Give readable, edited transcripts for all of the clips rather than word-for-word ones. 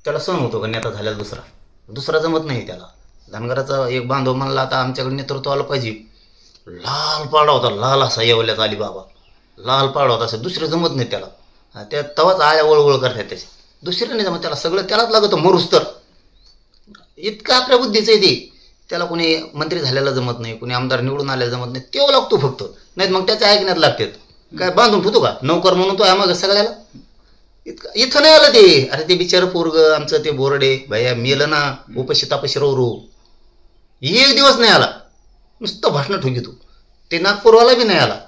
त्याला सण होतो का नेता झाल्याला दुसरा जमत नाही त्याला. धनगराचा एक बांधव म्हणला आता आमच्याकडे नेतृत्व आलं पाहिजे. लाल पाडा होता, लाल असा येवल्याचा अलिबाबा, लाल पाडा होता. असं दुसरं जमत नाही त्याला. त्या तवाच आळ्या वळवळ करतात त्याचे. दुसरं नाही जमत त्याला, सगळं त्यालाच लागतं मरुस तर. इतकं आपल्या बुद्धीचं आहे ते. त्याला कोणी मंत्री झालेला जमत नाही, कोणी आमदार निवडून आलेला जमत नाही. तेव्हा लागतो फक्त, नाही मग त्याच्या ऐकण्यात लागतात. काय बांधून ठेवतो का नौकर म्हणून तो मग सगळ्याला. इथं नाही आलं ते. अरे ते बिचारं पोरग आमचं ते बोरडे भैया मेलं ना, उपाशी तापाशी रो एक दिवस नाही आला, नुसतं भाषणं ठोकीतो. ते नागपूरवाला बी नाही आला.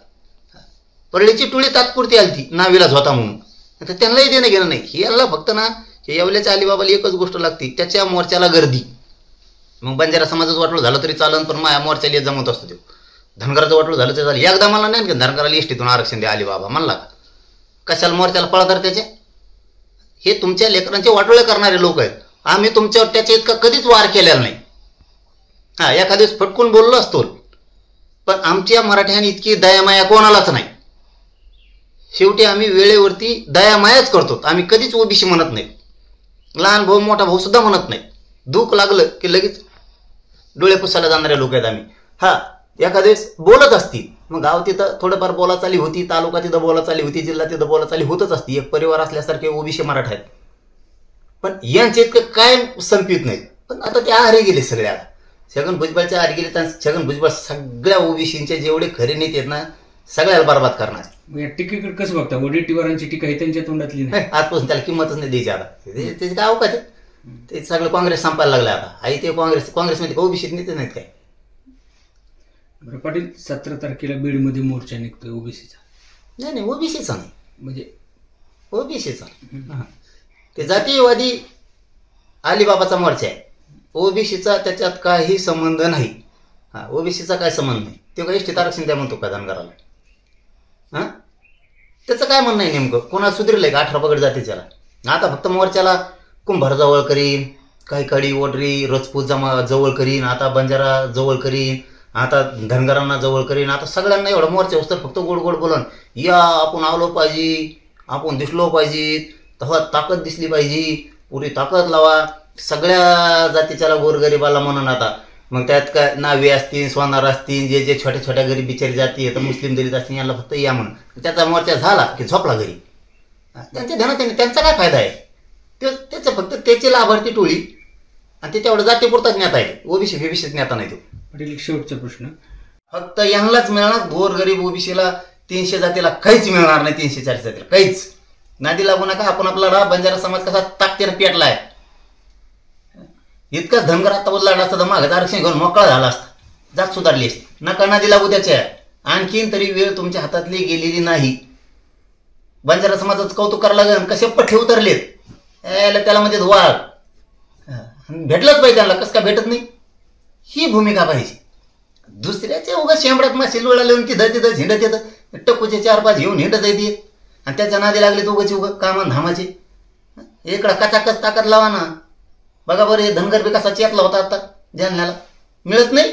परळीची टोळी तात्पुरती आली ती, नाविलाज होता म्हणून. आता त्यांनाही देणं घेणं नाही. हे याला फक्त ना हे येवल्याच्या अलिबाबाला एकच गोष्ट लागते, त्याच्या मोर्चाला गर्दी. मग बंजारा समाजाचं वाटलं झालं तरी चालन, पण माझ्या मोर्चाला जमत असतो ते. धनगराचं वाटलं झालं तरी चालेल. एकदा मला नाही का धनगराला एसटीतून आरक्षण द्या अलिबाबा म्हणला का, कशाला मोर्चाला पळतात त्याच्या. हे तुमच्या लेकरांचे वाटोळे करणारे लोक आहेत. आम्ही तुमच्यावर त्याच्या इतका कधीच वार केलेला नाही. एखाद्या दिवस फटकून बोललो असतो, पण आमच्या मराठ्याने इतकी दयामाया कोणालाच नाही. शेवटी आम्ही वेळेवरती दयामायाच करतो. आम्ही कधीच ओबीसी म्हणत नाही. लहान भाऊ मोठा भाऊ सुद्धा म्हणत नाही. दुःख लागलं की लगेच डोळे पुसायला जाणारे लोक आहेत आम्ही. एखाद्या वेळेस बोलत असतील, मग गाव तिथं थोडंफार बोलाचाली होती, तालुका तिथं बोलाचाली होती, जिल्हा तिथं बोलाचाली होतच असती. एक परिवार असल्यासारखे ओबीसी मराठा आहेत. पण यांचे इतकं काय संपित नाहीत. पण आता ते आहारी गेले सगळ्या. छगन भुजबळच्या आहारी गेले तर छगन भुजबळ सगळ्या ओबीसींचे जेवढे खरे नेते आहेत ना, सगळ्याला बरबाद करणार. टीकेकडे कसं बघता? वडेट्टीवारांची टीका ही त्यांच्या तोंडातली नाही. आजपासून त्याला किंमतच नाही द्यायची. आता त्याचे काय अवकाश आहे. ते सगळं काँग्रेस संपायला लागलं आता. आई ते काँग्रेसमध्ये ओबीसी नेते नाहीत काय. बरं पाटील, 17 तारखेला बीडमध्ये मोर्चा निघतोय ओबीसीचा. नाही ओबीसीचा नाही, म्हणजे ओबीसीचा ते जातीयवादी अलिबाबाचा मोर्चा आहे. ओबीसीचा त्याच्यात काही संबंध नाही. ओबीसीचा काय संबंध नाही. ते काही एसटीत आरक्षण द्या म्हणतो का धनगराला. त्याचं काय म्हणणं आहे नेमकं? कोणा सुधरलंय का 18 पगड जातीच्याला? आता फक्त मोर्चाला कुंभार जवळ करीन, काही कडी ओडरी रजपूत जवळ करीन, आता बंजारा जवळ करीन, आता धनगरांना जवळ करीन. आता सगळ्यांना एवढा मोर्चा असतं फक्त गोड गोड बोलन. या आपण आलो पाहिजे, आपण दिसलो पाहिजे, तेव्हा ताकद दिसली पाहिजे, पुरी ताकद लावा सगळ्या जातीच्याला गोरगरिबाला म्हणून. आता मग त्यात काय नावे असतील, सोनार असतील, जे जे छोट्या छोट्या गरीब बिचारी जाती आहेत, मुस्लिम दलित असतील, यांना फक्त या म्हणून. त्याचा मोर्चा झाला की झोपला घरी. त्यांच्या ध्यानात त्यांचा काय फायदा आहे? त्याचं फक्त त्याची लाभार्थी टोळी आणि ते तेवढं जातीपुरताच नेता आहे. ओबीसी बीबीसीच नेता नाही तो. पाटील, शेवटचा प्रश्न, फक्त यांनाच मिळणार. गोरगरीब ओबीसीला 300 जातीला काहीच मिळणार नाही. 340 जातीला काहीच. नादी लागू नका. आपण आपला बंजारा समाज कसा ताकदीने पेटलाय. इतकाच धनगर आता लढला असता तर मागं आरक्षण घेऊन मोकळा झाला असता, जात सुधारली असती. नका नादी लागू त्याच्या. आणखीन तरी वेळ तुमच्या हातातली गेलेली नाही. बंजारा समाजाचं कौतुक करायला लागेल. कसे पठ्ठे उतरलेत त्याला मध्ये वाघ भेटलंच पाहिजे. त्यांना कसं काय भेटत नाही, ही भूमिका पाहिजे. दुसऱ्याचे उगा शेंबड्यात मासे लोळा लिहून तिथं झिंडत येतं. टक्कूचे 4-5 घेऊन हिंडत येते आणि त्याच्या नादी लागले तो उगाचे कामान धामाचे. इकडं कचाकच ताकद लावा ना. बघा बरं, हे धनगर बी कसा चेतला होता आता जालन्याला. मिळत नाही.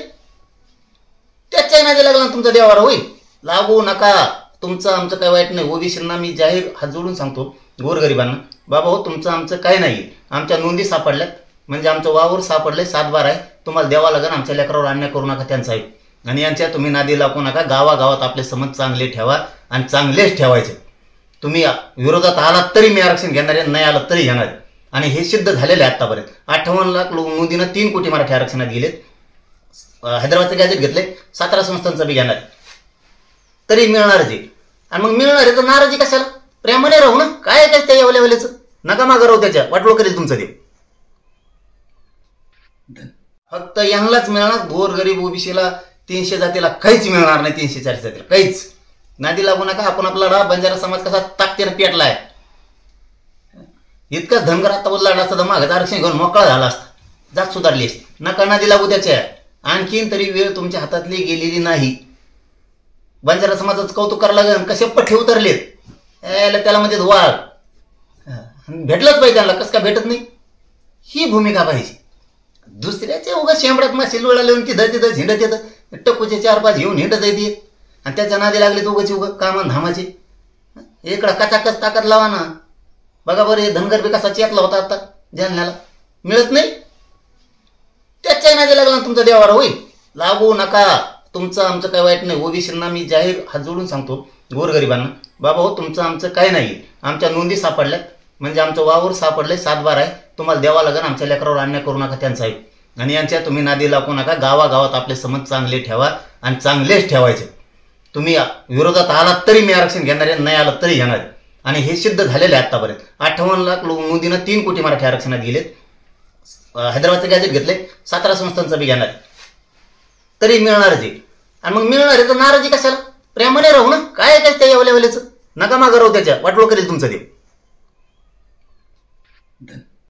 त्याच्या नादी लागला तुमचा देवारा होईल. लागू नका. तुमचं आमचं काय वाईट नाही. ओबीसींना मी जाहीर हात जोडून सांगतो, गोरगरिबांना, बाबा हो तुमचं आमचं काही नाही. आमच्या नोंदी सापडल्यात, म्हणजे आमचं वावर सापडलंय, 7-12 आहे. तुम्हाला द्यावा लागेल. आमच्या लेकरावर अन्याय करू नका त्यांचा आहे. आणि यांच्या तुम्ही नादी लागू नका. गावागावात आपले संबंध चांगले ठेवा आणि चांगलेच ठेवायचे. तुम्ही विरोधात आलात तरी मी आरक्षण घेणार आहे, नाही आलात तरी घेणार आहे. आणि हे सिद्ध झालेलं आहे आतापर्यंत. 58 लाख नोंदीनं 3 कोटी मराठी आरक्षणात गेलेत. हैदराबादचं गॅजेट घेतले, 17 संस्थांचं बी घेणार तरी मिळणार जे. आणि मग मिळणार आहे तर नाराजी कशाला? प्रेमाने राहू ना. काय काय त्या एवढ्याचं नका मागं राहू. त्याच्या वाटोळ करेल तुमचं देव. फक्त यांनाच मिळणार. गोरगरीब ओबीसीला 300 जातीला काहीच मिळणार नाही. 340 जातीला काहीच. नादी लागू नका. आपण आपला बंजारा समाज कसा ताकदीने पेटलाय. इतकाच धनगर आता लढला असता तर मागं आरक्षण घेऊन मोकळा झाला असता, जात सुधारली असती. नका नादी लागू त्याच्या. आणखीन तरी वेळ तुमच्या हातातली गेलेली नाही. बंजारा समाजाचं कौतुक करायला लागेल. कसे पठ्ठे उतरलेत त्याला मध्ये वाघ भेटलंच पाहिजे. त्यांना कसं काय भेटत नाही, ही भूमिका पाहिजे. दुसऱ्याचे उगा शेंबड्यात मासे लोळा लिहून तिथं झिंडत येतं. टक्कूचे 4-5 घेऊन हिंडत येते आणि त्याच्या नादी लागले तो उगाचे कामान धामाचे. इकडं कचाकच ताकद लावा ना. बघा बरं, हे धनगर बी कसा चेतला होता आता जालन्याला मिळत नाही. त्याच्या नादी लागला ना तुमचा देवारा होईल. लागू नका. तुमचं आमचं काय वाईट नाही. ओबीसींना मी जाहीर हात जोडून सांगतो, गोरगरिबांना, बाबा हो तुमचं आमचं काय नाही. आमच्या नोंदी सापडल्यात, म्हणजे आमचं वावर सापडलंय, 7/12 आहे. तुम्हाला द्यावा लागेल. आमच्या लेकरावर अन्याय करू नका त्यांचा आहे. आणि यांच्या तुम्ही नादी लागू नका. गावागावात आपले समज चांगले ठेवा आणि चांगलेच ठेवायचे. तुम्ही विरोधात आलात तरी मी आरक्षण घेणार आहे, नाही आलात तरी घेणार आहे. आणि हे सिद्ध झालेलं आहे आतापर्यंत. 58 लाख नोंदीनं 3 कोटी मराठी आरक्षणात गेलेत. हैदराबादचं गॅजेट घेतलंय, 17 संस्थांचं बी घेणार आहे, तरी मिळणारच आहे. आणि मग मिळणार आहे तर नाराजी कशाला? प्रेमाने राहू ना. काय आहे त्या एवढ्या वेळेचं? नका मागं राहू, त्याच्या वाटोळ करेल तुमचं देव.